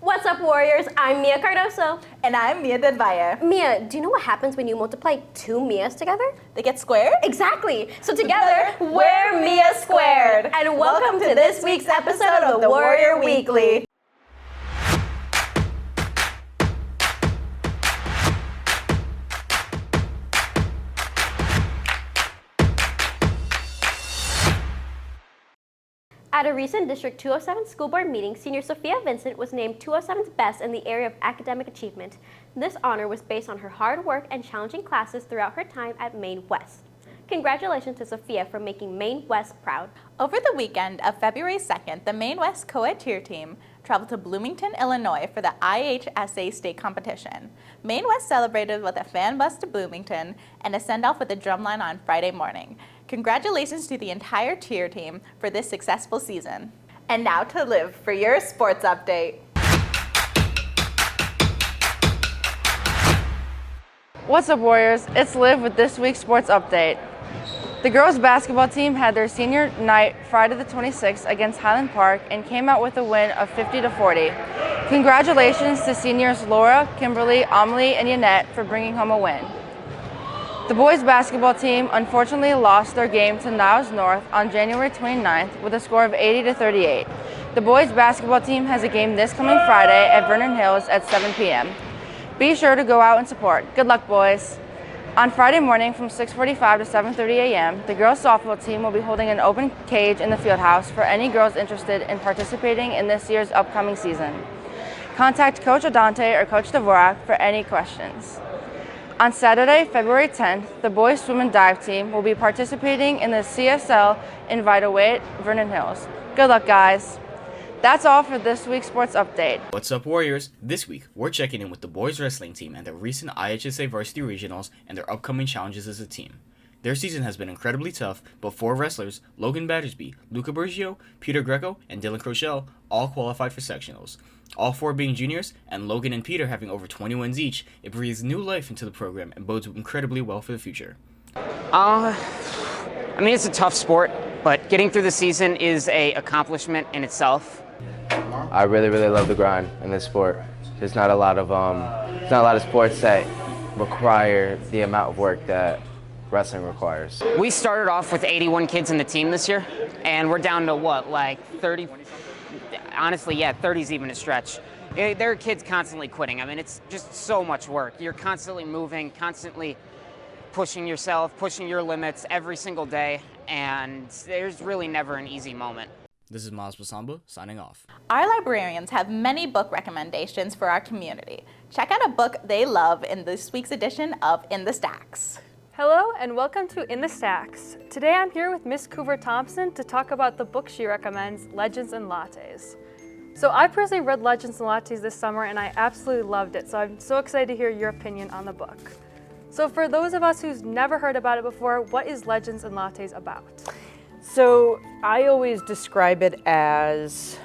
What's up, Warriors? I'm Mia Cardoso. And I'm Mia Del Valle. Mia, do you know what happens when you multiply two Mias together? They get squared? Exactly. So together, we're Mia Squared. And welcome to this week's episode of the Warrior Weekly. At a recent District 207 school board meeting, senior Sophia Vincent was named 207's best in the area of academic achievement. This honor was based on her hard work and challenging classes throughout her time at Maine West. Congratulations to Sophia for making Maine West proud. Over the weekend of February 2nd, the Maine West co-ed cheer team traveled to Bloomington, Illinois for the IHSA state competition. Maine West celebrated with a fan bus to Bloomington and a send-off with a drumline on Friday morning. Congratulations to the entire cheer team for this successful season. And now to Liv for your sports update. What's up, Warriors? It's Liv with this week's sports update. The girls basketball team had their senior night Friday the 26th against Highland Park and came out with a win of 50-40. Congratulations to seniors Laura, Kimberly, Amelie, and Yannette for bringing home a win. The boys basketball team unfortunately lost their game to Niles North on January 29th with a score of 80-38. The boys basketball team has a game this coming Friday at Vernon Hills at 7 p.m. Be sure to go out and support. Good luck, boys. On Friday morning from 6:45 to 7:30 a.m., the girls softball team will be holding an open cage in the field house for any girls interested in participating in this year's upcoming season. Contact Coach Adante or Coach Dvorak for any questions. On Saturday, February 10th, the boys swim and dive team will be participating in the CSL Invite-A-Weight Vernon Hills. Good luck, guys. That's all for this week's sports update. What's up, Warriors? This week, we're checking in with the boys wrestling team and their recent IHSA varsity regionals and their upcoming challenges as a team. Their season has been incredibly tough, but 4 wrestlers, Logan Battersby, Luca Bergio, Peter Greco, and Dylan Crochelle, all qualified for sectionals. All 4 being juniors, and Logan and Peter having over 20 wins each, it breathes new life into the program and bodes incredibly well for the future. It's a tough sport, but getting through the season is an accomplishment in itself. I really love the grind in this sport. There's not a lot of sports that require the amount of work that wrestling requires. We started off with 81 kids in the team this year, and we're down to 30? Honestly, yeah, 30's even a stretch. There are kids constantly quitting. It's just so much work. You're constantly moving, constantly pushing yourself, pushing your limits every single day, and there's really never an easy moment. This is Miles Basamba, signing off. Our librarians have many book recommendations for our community. Check out a book they love in this week's edition of In the Stacks. Hello and welcome to In the Stacks. Today I'm here with Miss Coover Thompson to talk about the book she recommends, Legends and Lattes. So I personally read Legends and Lattes this summer and I absolutely loved it, so I'm so excited to hear your opinion on the book. So for those of us who's never heard about it before, what is Legends and Lattes about? So I always describe it as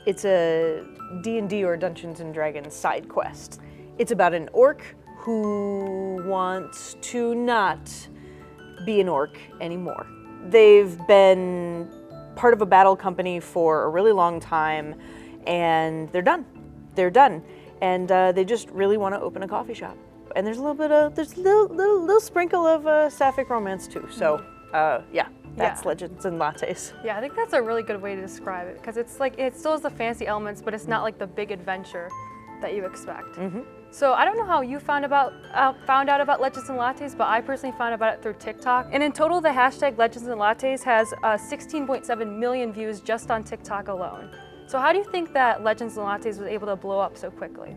it's a D&D or Dungeons and Dragons side quest. It's about an orc who wants to not be an orc anymore. They've been part of a battle company for a really long time and they're done. And they just really want to open a coffee shop. And there's a little sprinkle of sapphic romance too. So that's Legends and Lattes. Yeah, I think that's a really good way to describe it because it's like it still has the fancy elements, but it's not like the big adventure that you expect. Mm-hmm. So I don't know how you found out about Legends and Lattes, but I personally found about it through TikTok. And in total, the hashtag Legends and Lattes has 16.7 million views just on TikTok alone. So how do you think that Legends and Lattes was able to blow up so quickly?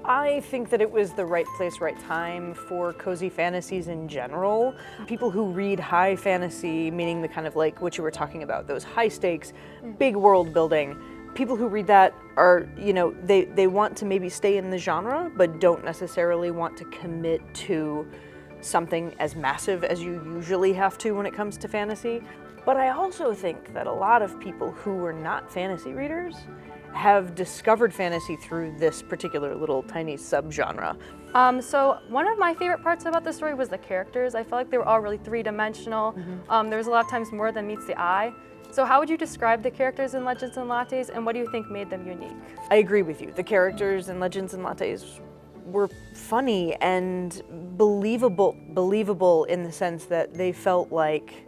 I think that it was the right place, right time for cozy fantasies in general. People who read high fantasy, meaning the kind of like what you were talking about, those high stakes, big world building, people who read that are, they want to maybe stay in the genre, but don't necessarily want to commit to something as massive as you usually have to when it comes to fantasy. But I also think that a lot of people who were not fantasy readers have discovered fantasy through this particular little tiny subgenre. So one of my favorite parts about the story was the characters. I felt like they were all really three-dimensional. There was a lot of times more than meets the eye. So how would you describe the characters in Legends and Lattes, and what do you think made them unique? I agree with you. The characters in Legends and Lattes were funny and believable in the sense that they felt like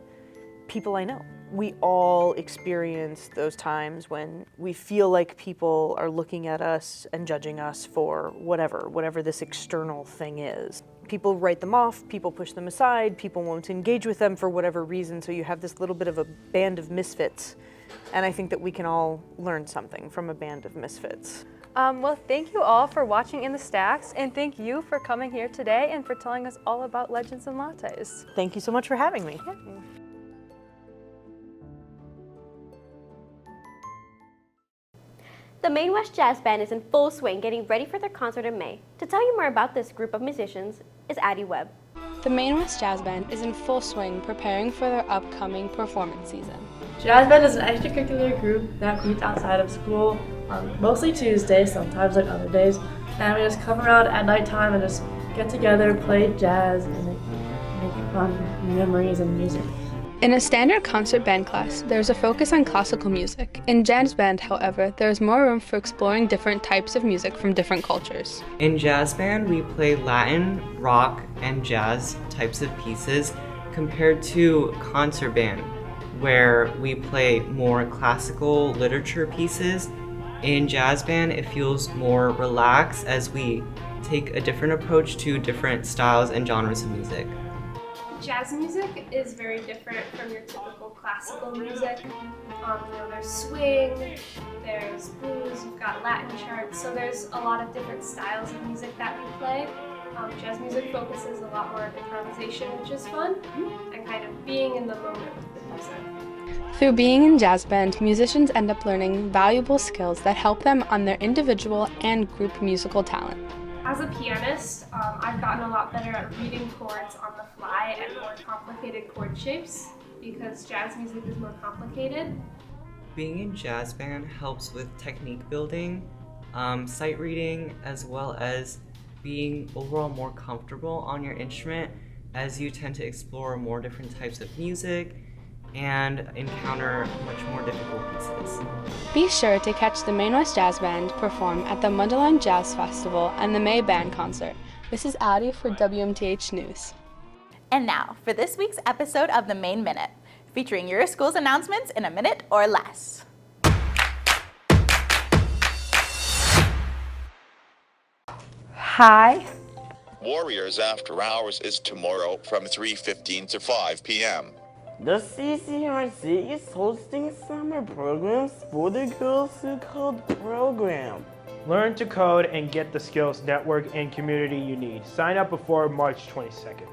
people I know. We all experience those times when we feel like people are looking at us and judging us for whatever this external thing is. People write them off, people push them aside, people won't engage with them for whatever reason, so you have this little bit of a band of misfits. And I think that we can all learn something from a band of misfits. Well, thank you all for watching In the Stacks, and thank you for coming here today and for telling us all about Legends and Lattes. Thank you so much for having me. The Maine West Jazz Band is in full swing getting ready for their concert in May. To tell you more about this group of musicians is Addie Webb. The Maine West Jazz Band is in full swing preparing for their upcoming performance season. Jazz Band is an extracurricular group that meets outside of school on mostly Tuesdays, sometimes like other days, and we just come around at nighttime and just get together, play jazz, and make fun memories and music. In a standard concert band class, there's a focus on classical music. In jazz band, however, there's more room for exploring different types of music from different cultures. In jazz band, we play Latin, rock, and jazz types of pieces compared to concert band, where we play more classical literature pieces. In jazz band, it feels more relaxed as we take a different approach to different styles and genres of music. Jazz music is very different from your typical classical music. There's swing, there's blues, you've got Latin charts, so there's a lot of different styles of music that we play. Jazz music focuses a lot more on improvisation, which is fun, and kind of being in the moment with the music. Through being in jazz band, musicians end up learning valuable skills that help them on their individual and group musical talent. As a pianist, I've gotten a lot better at reading chords on the fly and more complicated chord shapes because jazz music is more complicated. Being in jazz band helps with technique building, sight reading, as well as being overall more comfortable on your instrument as you tend to explore more different types of music and encounter much more difficult pieces. Be sure to catch the Maine West Jazz Band perform at the Mundelein Jazz Festival and the May Band Concert. This is Addie for WMTH News. And now for this week's episode of the Maine Minute, featuring your school's announcements in a minute or less. Hi. Warriors After Hours is tomorrow from 3:15 to 5 p.m. The CCRC is hosting summer programs for the Girls Who Code program. Learn to code and get the skills, network, and community you need. Sign up before March 22nd.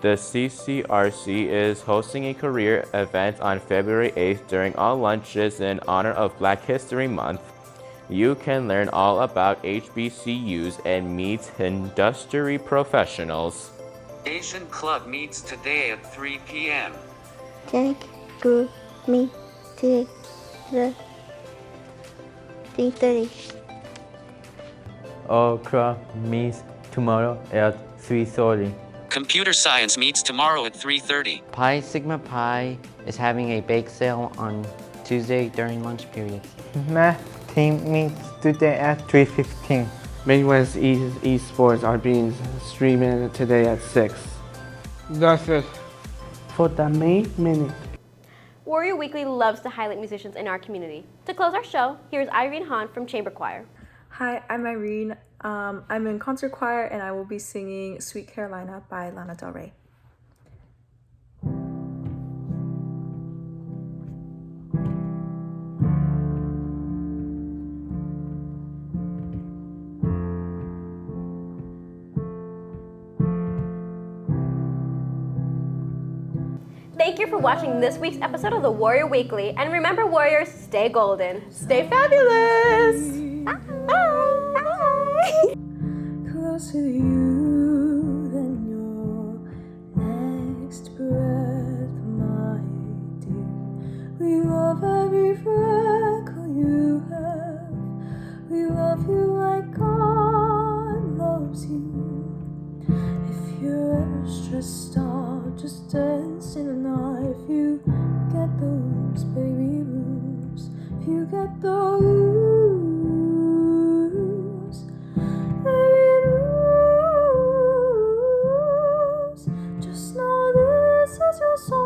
The CCRC is hosting a career event on February 8th during all lunches in honor of Black History Month. You can learn all about HBCUs and meet industry professionals. Asian Club meets today at 3 p.m. Thank you, me, to the 3:30. Okra meets tomorrow at 3:30. Computer Science meets tomorrow at 3:30. Pi Sigma Pi is having a bake sale on Tuesday during lunch period. Math team meets today at 3:15. Maine West Esports are being streamed today at 6. That's it for the Maine Minute. Warrior Weekly loves to highlight musicians in our community. To close our show, here's Irene Hahn from Chamber Choir. Hi, I'm Irene. I'm in concert choir and I will be singing Sweet Carolina by Lana Del Rey. Thank you for watching this week's episode of the Warrior Weekly. And remember, Warriors, stay golden. Stay fabulous. Bye. Bye. Closer to you than your next breath, my dear. We love every freckle you have. We love you like God loves you. If you're ever stressed out, just dance in the night. If you get those baby blues. If you get those baby blues, just know this is your song.